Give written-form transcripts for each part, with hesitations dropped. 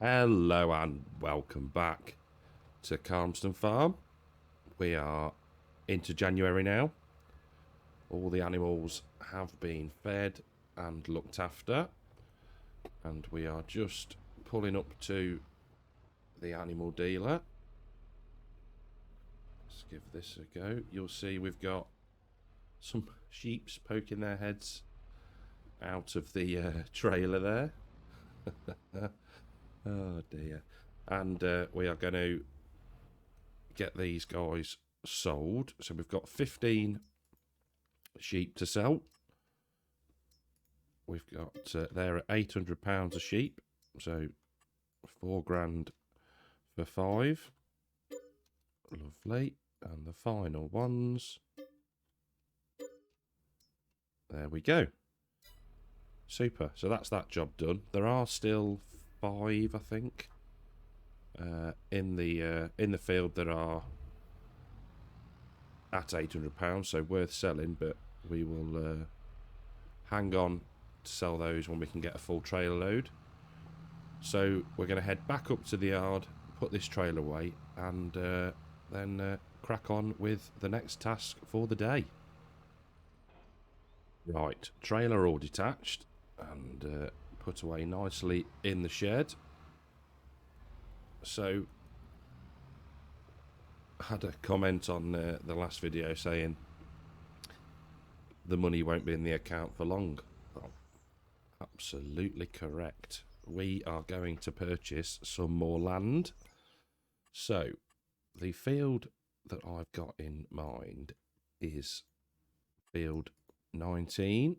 Hello and welcome back to Calmsden Farm. We are into January now. All the animals have been fed and looked after, and we are just pulling up to the animal dealer. Let's give this a go. You'll see we've got some sheeps poking their heads out of the trailer there. Oh dear. And we are going to get these guys sold. So we've got 15 sheep to sell. We've got they're at £800 a sheep, so £4,000 for 5. Lovely. And the final ones, there we go. Super. So that's that job done. There are still 5, I think, in the field that are at £800, so worth selling. But we will hang on to sell those when we can get a full trailer load. So we're going to head back up to the yard, put this trailer away, and then crack on with the next task for the day. Right, trailer all detached and put away nicely in the shed. So I had a comment on the last video saying the money won't be in the account for long. Well, absolutely correct. We are going to purchase some more land. So the field that I've got in mind is field 19.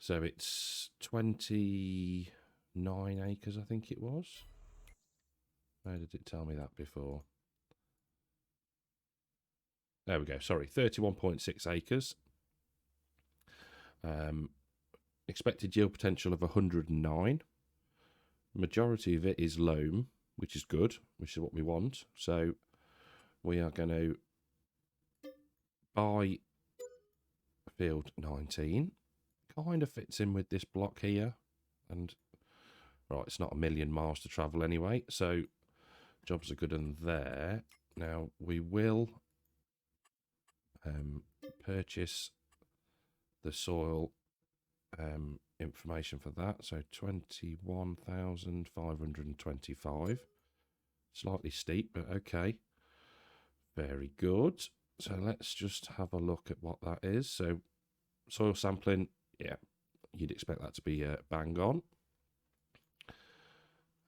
So it's 29 acres, I think it was. Where did it tell me that before? There we go. Sorry, 31.6 acres. Expected yield potential of 109. Majority of it is loam, which is good, which is what we want. So we are going to buy field 19. Kind of fits in with this block here. And, right, it's not a million miles to travel anyway. So jobs are good in there. Now, we will purchase the soil information for that. So 21,525. Slightly steep, but okay. Very good. So let's just have a look at what that is. So soil sampling, yeah, you'd expect that to be bang on.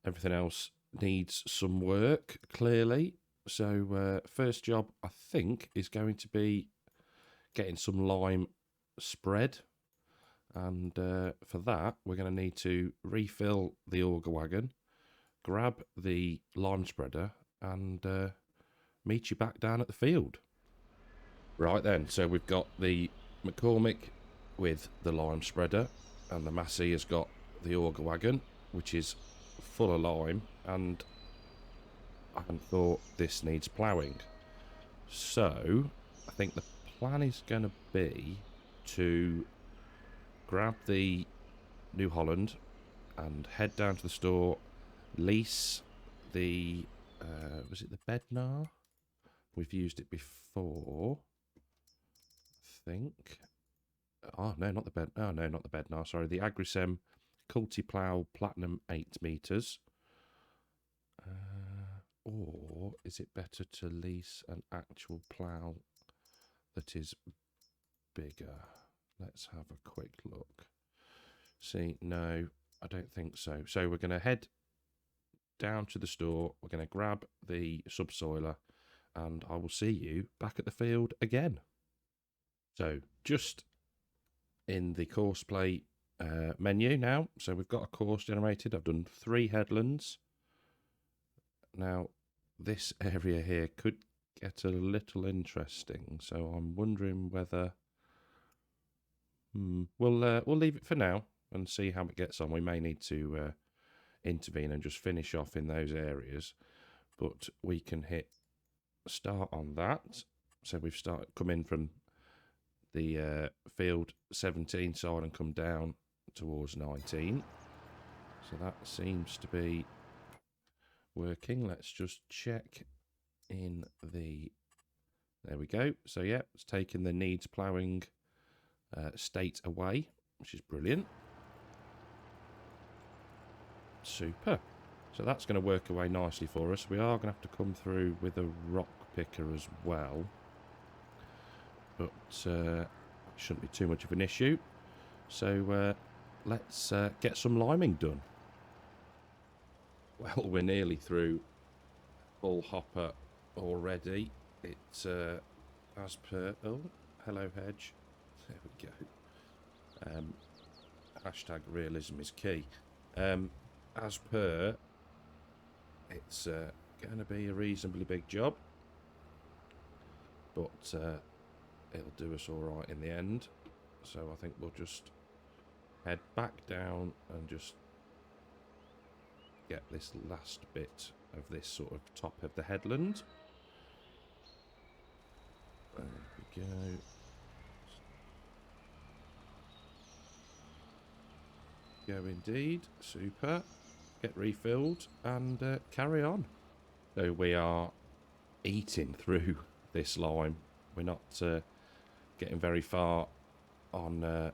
Everything else needs some work, clearly. So first job, I think, is going to be getting some lime spread. And for that, we're going to need to refill the auger wagon, grab the lime spreader, and meet you back down at the field. Right then, so we've got the McCormick with the lime spreader, and the Massey has got the auger wagon, which is full of lime, and I thought this needs ploughing. So I think the plan is going to be to grab the New Holland and head down to the store, lease the was it the Bednar? We've used it before, I think. Oh no, not the Bed. Oh no, not the Bednar. Sorry, the Agrisem Cultiplow Platinum 8 meters. Or is it better to lease an actual plough that is bigger? Let's have a quick look. See, no, I don't think so. So we're going to head down to the store. We're going to grab the subsoiler, and I will see you back at the field again. So just in the course play menu now. So we've got a course generated. I've done 3 headlands. Now, this area here could get a little interesting, so I'm wondering whether we'll leave it for now and see how it gets on. We may need to intervene and just finish off in those areas, but we can hit start on that. So we've come in from the field 17 side and come down towards 19. So that seems to be working. Let's just check in the... There we go. So yeah, it's taken the needs ploughing state away, which is brilliant. Super. So that's going to work away nicely for us. We are going to have to come through with a rock picker as well. But shouldn't be too much of an issue. So let's get some liming done. Well, we're nearly through full hopper already. It's as per... Oh, hello hedge. There we go. Hashtag realism is key. As per, it's going to be a reasonably big job. But it'll do us all right in the end. So I think we'll just head back down and just get this last bit of this sort of top of the headland. There we go. Go indeed. Super. Get refilled and carry on. So we are eating through this lime. We're not getting very far on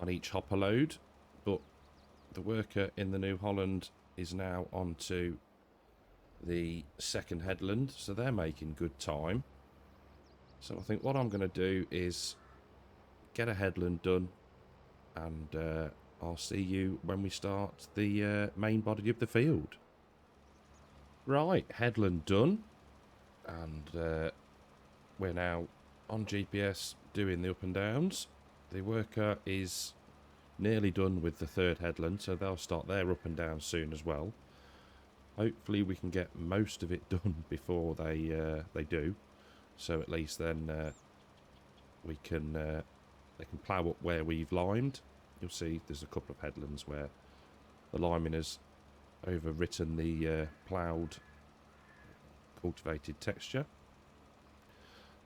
each hopper load, but the worker in the New Holland is now onto the second headland, so they're making good time. So I think what I'm going to do is get a headland done, and I'll see you when we start the main body of the field. Right, headland done, and we're now on GPS doing the up and downs. The worker is nearly done with the third headland, so they'll start their up and down soon as well. Hopefully we can get most of it done before they do, so at least then we can they can plough up where we've limed. You'll see there's a couple of headlands where the liming has overwritten the ploughed cultivated texture.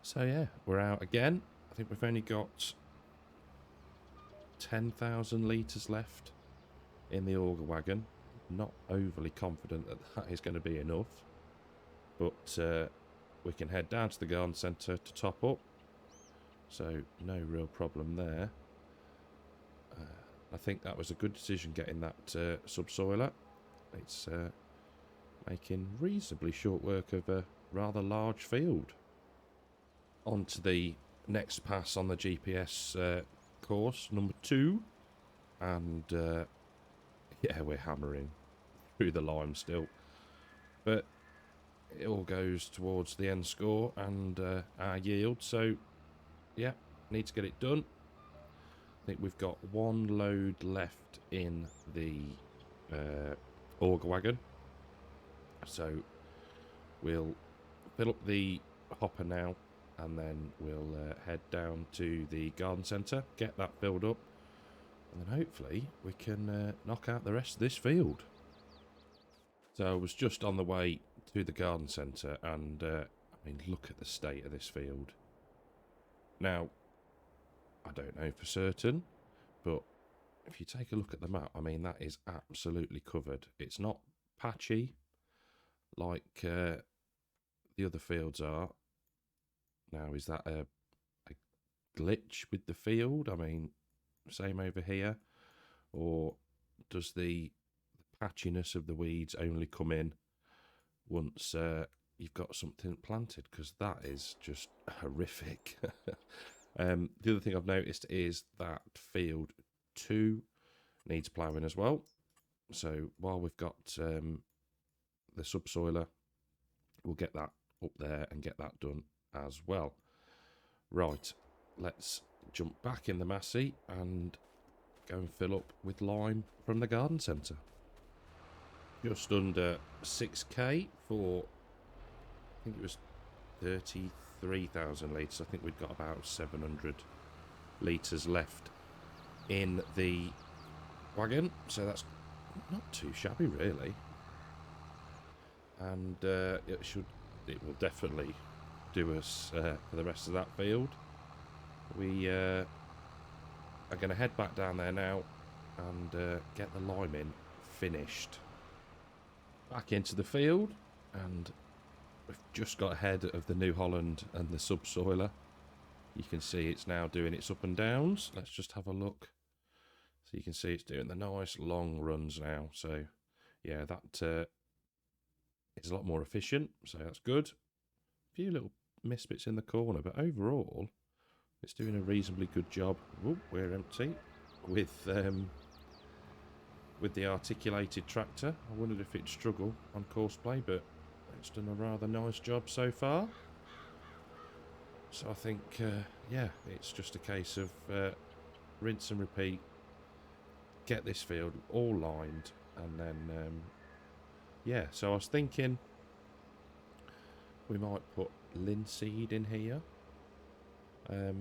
So yeah, we're out again. I think we've only got 10,000 litres left in the auger wagon. Not overly confident that that is going to be enough, but we can head down to the garden centre to top up, so no real problem there. I think that was a good decision getting that subsoiler. It's making reasonably short work of a rather large field. On to the next pass on the GPS course, number 2, and yeah, we're hammering through the lime still, but it all goes towards the end score and our yield, so yeah, need to get it done. I think we've got one load left in the auger wagon, so we'll fill up the hopper now, and then we'll head down to the garden centre, get that filled up, and then hopefully we can knock out the rest of this field. So I was just on the way to the garden centre, and I mean, look at the state of this field. Now, I don't know for certain, but if you take a look at the map, I mean, that is absolutely covered. It's not patchy like the other fields are. Now, is that a glitch with the field? I mean, same over here, or does the patchiness of the weeds only come in once you've got something planted? Because that is just horrific. The other thing I've noticed is that field 2 needs ploughing as well, so while we've got the subsoiler, we'll get that up there and get that done as well. Right, let's jump back in the Massey and go and fill up with lime from the garden centre. Just under 6k for, I think it was 33,000 litres. I think we've got about 700 litres left in the wagon, so that's not too shabby really, and it will definitely do us for the rest of that field. We are going to head back down there now and get the lime in finished. Back into the field, and we've just got ahead of the New Holland and the subsoiler. You can see it's now doing its up and downs. Let's just have a look. So you can see it's doing the nice long runs now. So yeah, that is a lot more efficient. So that's good. A few little misbits in the corner, but overall, it's doing a reasonably good job. Oh, we're empty with the articulated tractor. I wondered if it'd struggle on courseplay, but it's done a rather nice job so far. So I think, yeah, it's just a case of rinse and repeat, get this field all lined, and then, yeah, so I was thinking we might put linseed in here. I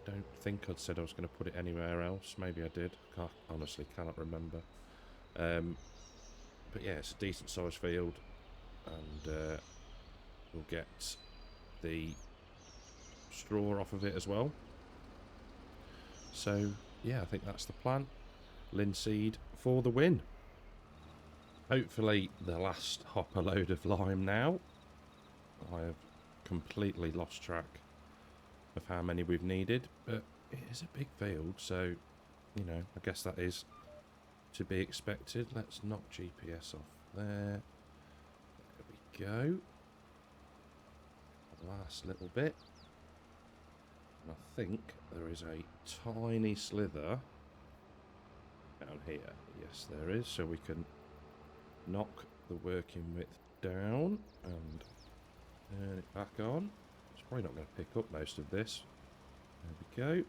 don't think I'd said I was going to put it anywhere else. Maybe I did. Honestly cannot remember. But yeah, it's a decent sized field, and we'll get the straw off of it as well. So yeah, I think that's the plan. Linseed for the win. Hopefully the last hopper load of lime now. I have completely lost track of how many we've needed, but it is a big field, so you know, I guess that is to be expected. Let's knock GPS off there. There we go. Last little bit. And I think there is a tiny slither down here. Yes, there is. So we can knock the working width down and turn it back on. It's probably not going to pick up most of this. There we go.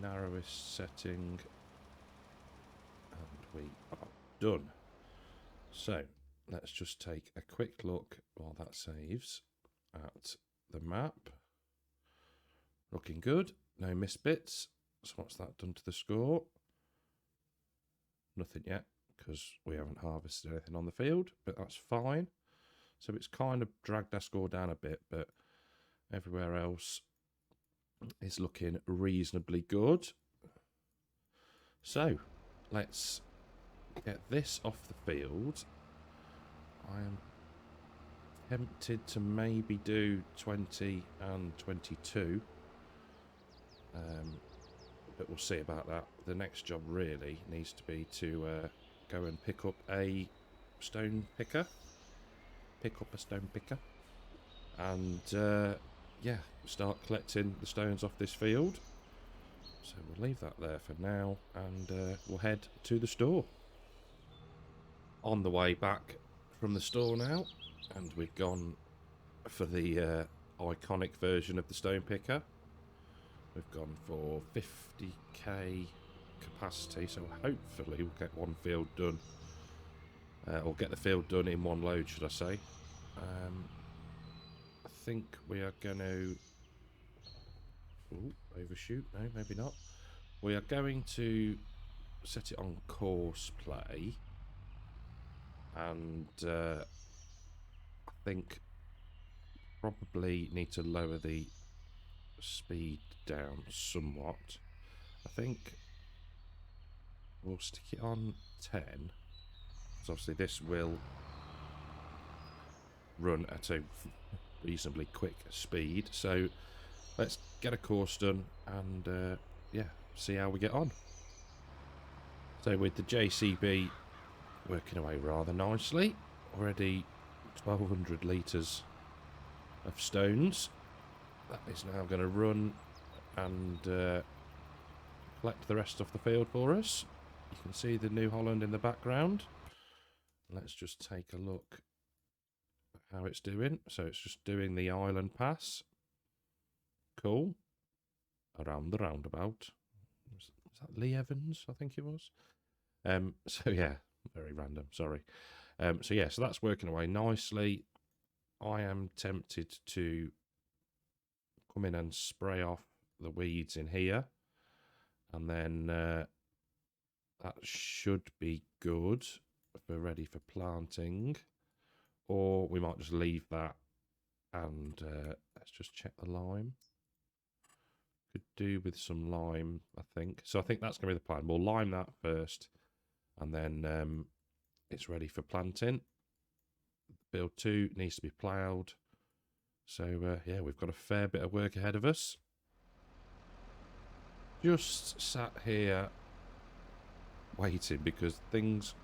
Narrowest setting. And we are done. So let's just take a quick look while that saves at the map. Looking good. No missed bits. So what's that done to the score? Nothing yet, because we haven't harvested anything on the field, but that's fine. So it's kind of dragged our score down a bit, but everywhere else is looking reasonably good. So let's get this off the field. I am tempted to maybe do 20 and 22. But we'll see about that. The next job really needs to be to go and pick up a stone picker. And yeah, start collecting the stones off this field. So we'll leave that there for now, and we'll head to the store. On the way back from the store now, and we've gone for the iconic version of the stone picker. We've gone for 50k capacity, so hopefully we'll get one field done, or get the field done in one load, should I say. I think we are going to overshoot. No, maybe not. We are going to set it on course play, and I think probably need to lower the speed down somewhat. I think we'll stick it on 10, because obviously this will run at a reasonably quick speed. So let's get a course done and yeah, see how we get on. So with the JCB working away rather nicely, already 1200 litres of stones. That is now going to run and collect the rest of the field for us. You can see the New Holland in the background. Let's just take a look at how it's doing. So it's just doing the island pass. Cool. Around the roundabout. Was that Lee Evans? I think it was. So yeah, very random, sorry. So yeah, so that's working away nicely. I am tempted to come in and spray off the weeds in here, and then that should be good if we're ready for planting, or we might just leave that and let's just check the lime. Could do with some lime, I think. So I think that's going to be the plan. We'll lime that first, and then it's ready for planting. Build 2 needs to be ploughed. So, yeah, we've got a fair bit of work ahead of us. Just sat here waiting because things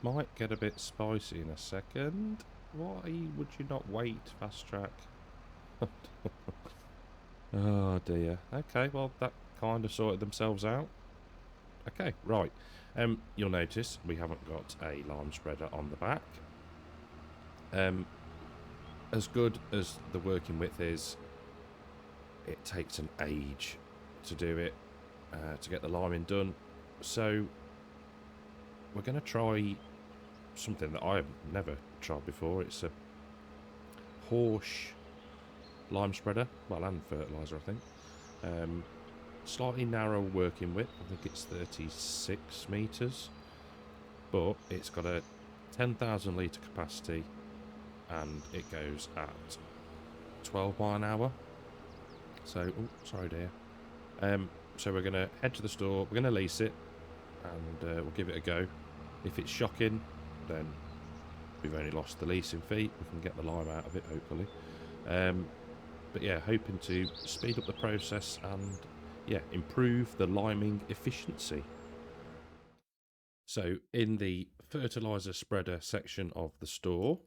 might get a bit spicy in a second. Why would you not wait, Fast Track? Oh dear. Okay, well that kind of sorted themselves out. Okay, right. You'll notice we haven't got a lime spreader on the back. As good as the working width is, it takes an age to do it, to get the liming done. So we're going to try something that I've never tried before. It's a horse lime spreader, well, and fertiliser, I think. Slightly narrow working width. I think it's 36 metres, but it's got a 10,000 litre capacity, and it goes at 12 mile an hour. So, oh, sorry, dear. So we're going to head to the store. We're going to lease it, and we'll give it a go. If it's shocking, then we've only lost the leasing fee. We can get the lime out of it, hopefully. But yeah, hoping to speed up the process and, yeah, improve the liming efficiency. So in the fertiliser spreader section of the store,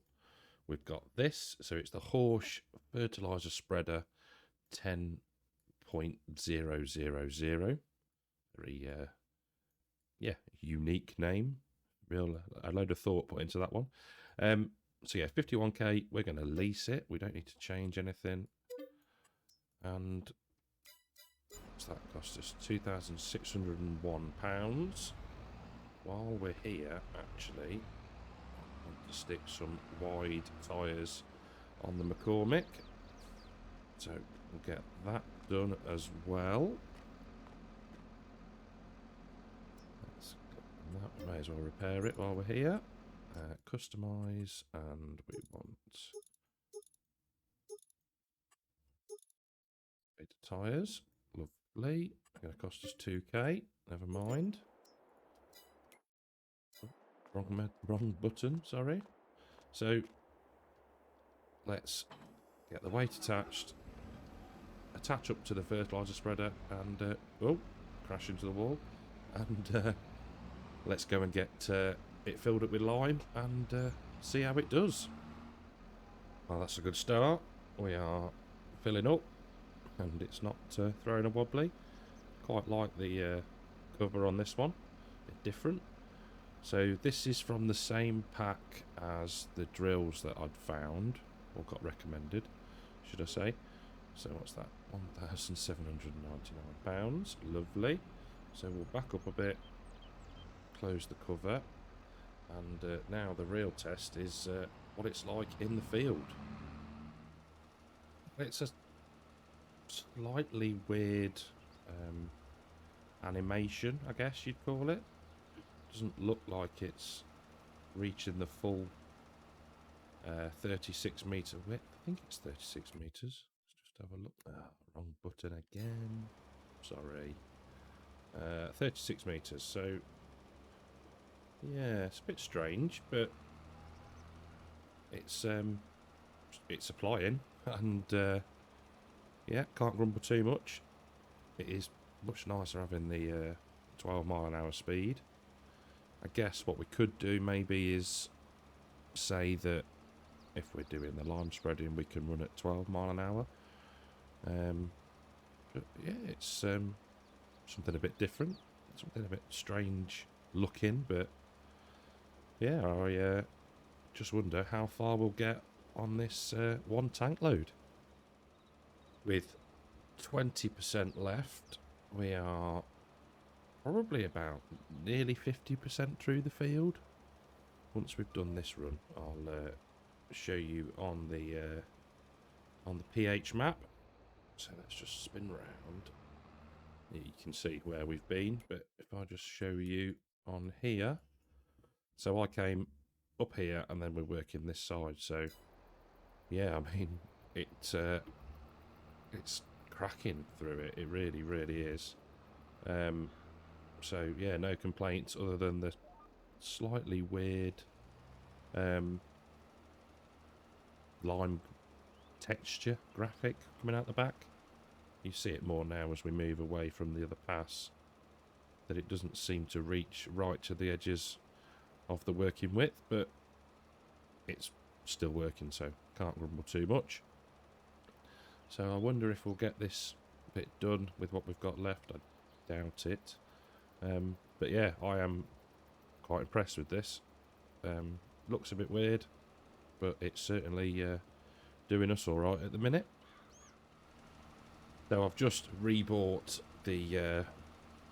we've got this. So it's the Horsch fertiliser spreader 10.000. Very, yeah, unique name. A load of thought put into that one. So yeah, 51k, we're going to lease it. We don't need to change anything. And what's that cost us? £2,601. While we're here, actually, I want to stick some wide tyres on the McCormick. So we'll get that done as well. We may as well repair it while we're here. Customise, and we want tyres. Lovely. Going to cost us 2k. Never mind. Oh, wrong button. Sorry. So let's get the weight attached. Attach up to the fertiliser spreader, and oh, crash into the wall. And let's go and get it filled up with lime and see how it does. Well, that's a good start. We are filling up, and it's not throwing a wobbly. Quite like the cover on this one. A bit different. So this is from the same pack as the drills that I'd found, or got recommended, should I say. So what's that? £1,799. Lovely. So we'll back up a bit, close the cover, and now the real test is what it's like in the field. It's a slightly weird animation, I guess you'd call it. Doesn't look like it's reaching the full 36 metre width. I think it's 36 metres. Let's just have a look. Wrong button again. Sorry. 36 metres. So yeah, it's a bit strange, but it's applying, and yeah, can't grumble too much. It is much nicer having the 12 mile an hour speed. I guess what we could do maybe is say that if we're doing the lime spreading, we can run at 12 mile an hour. But yeah, it's something a bit different, something a bit strange looking, but yeah, I just wonder how far we'll get on this one tank load. With 20% left, we are probably about nearly 50% through the field. Once we've done this run, I'll show you on the pH map. So let's just spin round. You can see where we've been, but if I just show you on here. So I came up here and then we're working this side. So yeah, I mean, it's cracking through it. It really, really is. So yeah, no complaints other than the slightly weird lime texture graphic coming out the back. You see it more now as we move away from the other pass, that it doesn't seem to reach right to the edges of the working width, but it's still working, so can't grumble too much. So I wonder if we'll get this bit done with what we've got left. I doubt it. But yeah, I am quite impressed with this. Looks a bit weird, but it's certainly doing us all right at the minute. So I've just rebought the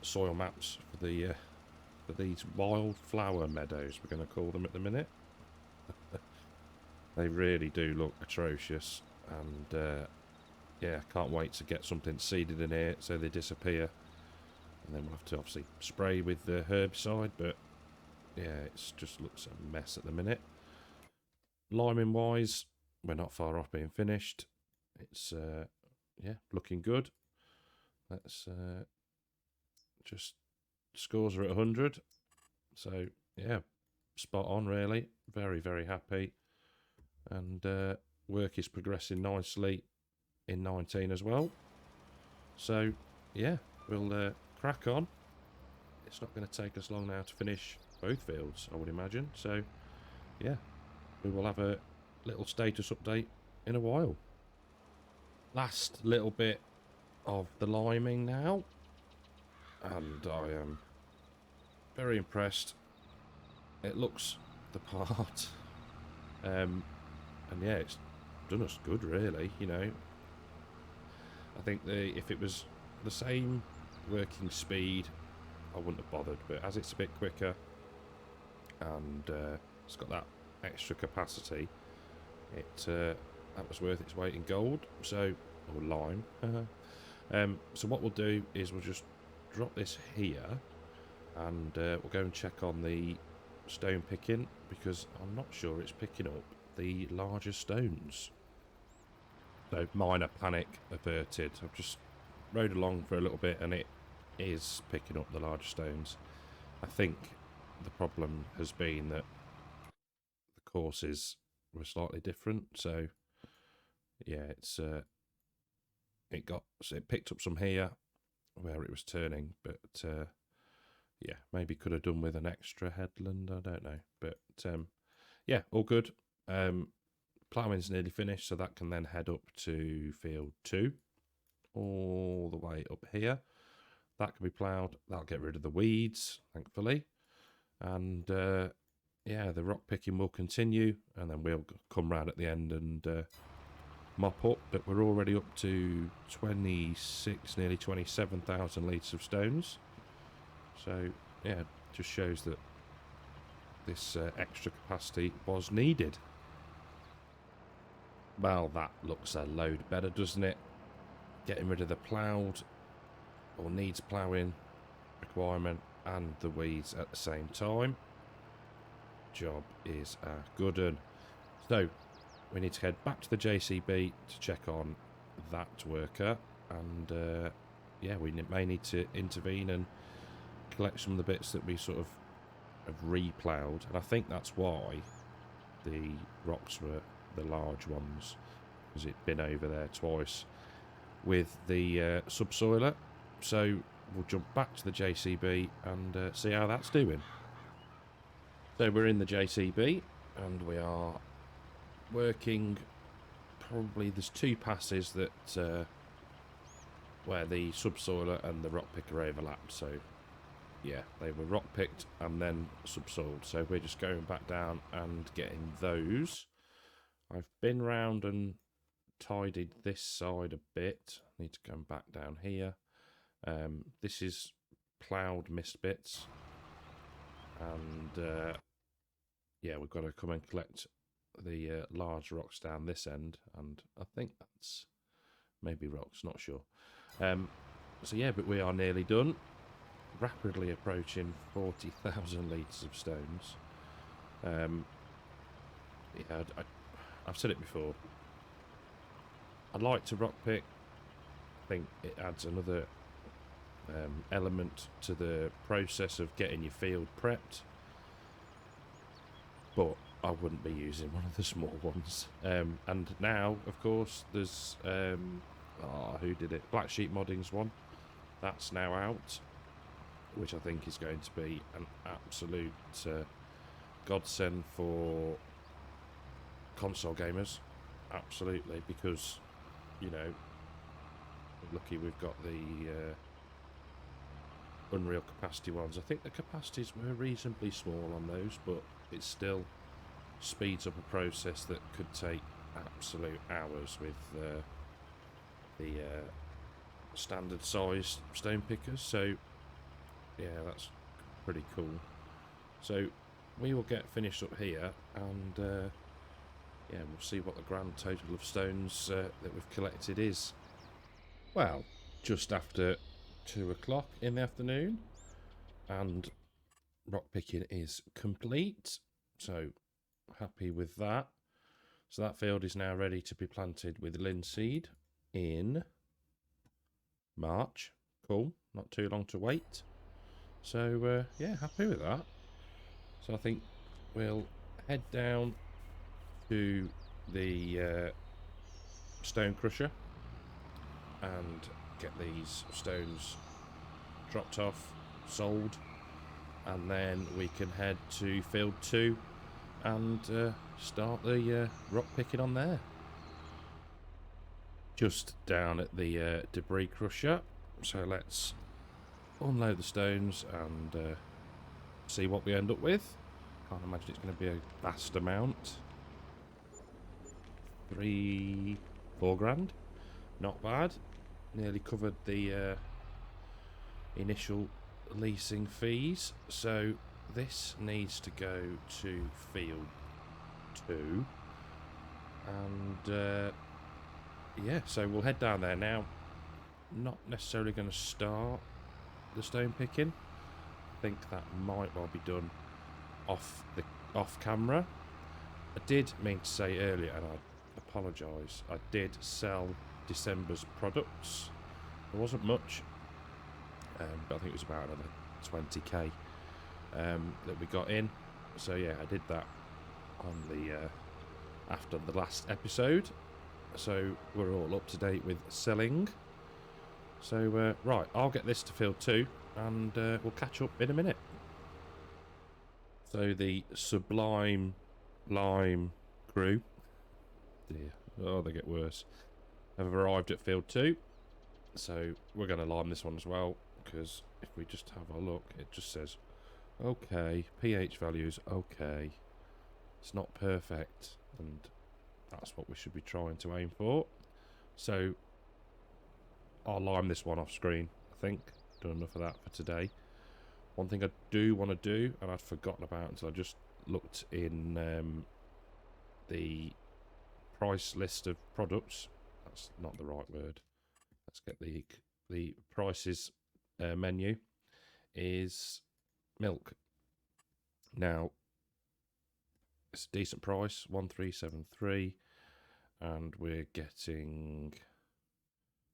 soil maps for these wildflower meadows, we're going to call them at the minute. They really do look atrocious, and yeah, can't wait to get something seeded in here so they disappear. And then we'll have to obviously spray with the herbicide, but yeah, it just looks a mess at the minute. Liming wise, we're not far off being finished. It's yeah, looking good. Let's just scores are at 100, so yeah, spot on really. Very, very happy, and work is progressing nicely in 19 as well. So yeah, we'll crack on. It's not going to take us long now to finish both fields, I would imagine. So yeah, we will have a little status update in a while. Last little bit of the liming now, and I am very impressed. It looks the part, and yeah, it's done us good really, you know. I think if it was the same working speed, I wouldn't have bothered, but as it's a bit quicker and it's got that extra capacity, that was worth its weight in gold. So, or lime. So what we'll do is we'll just drop this here, and we'll go and check on the stone picking, because I'm not sure it's picking up the larger stones. So minor panic averted. I've just rode along for a little bit and it is picking up the larger stones. I think the problem has been that the courses were slightly different, so yeah, it picked up some here where it was turning, but yeah, maybe could have done with an extra headland, I don't know, but yeah, all good. Ploughing's nearly finished, so that can then head up to field 2 all the way up here. That can be ploughed. That'll get rid of the weeds, thankfully, and yeah, the rock picking will continue, and then we'll come round at the end and mop up. But we're already up to 26, nearly 27,000 litres of stones. So yeah, just shows that this extra capacity was needed. Well, that looks a load better, doesn't it? Getting rid of the ploughed or needs ploughing requirement and the weeds at the same time. Job is a good one. So we need to head back to the JCB to check on that worker, and yeah, we may need to intervene and collect some of the bits that we sort of have re-ploughed, and I think that's why the rocks were the large ones, because it'd been over there twice with the subsoiler. So we'll jump back to the JCB and see how that's doing. So we're in the JCB and we are working. Probably there's 2 passes that where the subsoiler and the rock picker overlap. So yeah, they were rock picked and then subsoiled. So we're just going back down and getting those. I've been round and tidied this side a bit. Need to come back down here. This is ploughed mist bits, and yeah, we've got to come and collect the large rocks down this end, and I think that's maybe rocks, not sure. So yeah, but we are nearly done, rapidly approaching 40,000 litres of stones. Yeah, I've said it before, I'd like to rock pick think it adds another element to the process of getting your field prepped, but I wouldn't be using one of the small ones. And now, of course, there's who did it? Black Sheep Modding's one. That's now out, which I think is going to be an absolute godsend for console gamers. Absolutely, because, you know, lucky we've got the Unreal capacity ones. I think the capacities were reasonably small on those, but it still speeds up a process that could take absolute hours with the standard sized stone pickers. So yeah, that's pretty cool. So we will get finished up here, and yeah, we'll see what the grand total of stones that we've collected is. Well, just after 2 o'clock in the afternoon, and rock picking is complete, so happy with that. So that field is now ready to be planted with linseed in March. Cool, not too long to wait. So yeah, happy with that. So I think we'll head down to the stone crusher and get these stones dropped off, sold, and then we can head to field 2 and start the rock picking on there. Just down at the debris crusher, so let's unload the stones and see what we end up with. Can't imagine it's going to be a vast amount. 3-4 grand, not bad. Nearly covered the initial leasing fees, so this needs to go to field 2, and yeah, so we'll head down there now. Not necessarily going to start the stone picking. I think that might well be done off camera. I did mean to say earlier, and I apologise, I did sell December's products. There wasn't much, but I think it was about another 20k that we got in. So yeah, I did that on the after the last episode, so we're all up to date with selling. So right, I'll get this to field 2 and we'll catch up in a minute. So the Sublime Lime crew, dear, oh, they get worse, have arrived at field 2. So we're going to lime this one as well, because if we just have a look, it just says okay, pH values okay. It's not perfect, and that's what we should be trying to aim for. So I'll lime this one off screen, I think. Done enough of that for today. One thing I do want to do, and I'd forgotten about until I just looked in the price list of products. That's not the right word. Let's get the prices menu. Is milk. Now, it's a decent price, 1373, and we're getting.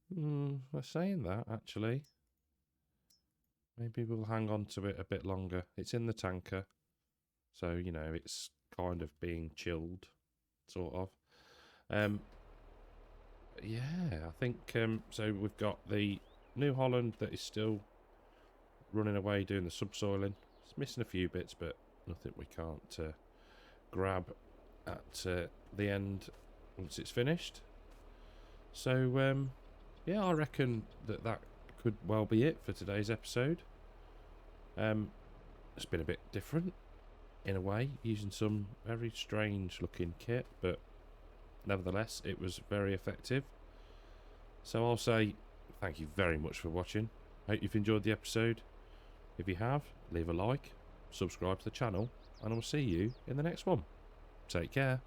We're saying that actually. Maybe we'll hang on to it a bit longer. It's in the tanker, so you know it's kind of being chilled, sort of. Yeah, I think so. We've got the New Holland that is still running away doing the subsoiling. It's missing a few bits, but nothing we can't grab at the end once it's finished. So yeah, I reckon that could well be it for today's episode. It's been a bit different in a way, using some very strange looking kit, but nevertheless it was very effective. So I'll say thank you very much for watching. Hope you've enjoyed the episode. If you have, leave a like, subscribe to the channel, and I'll see you in the next one. Take care.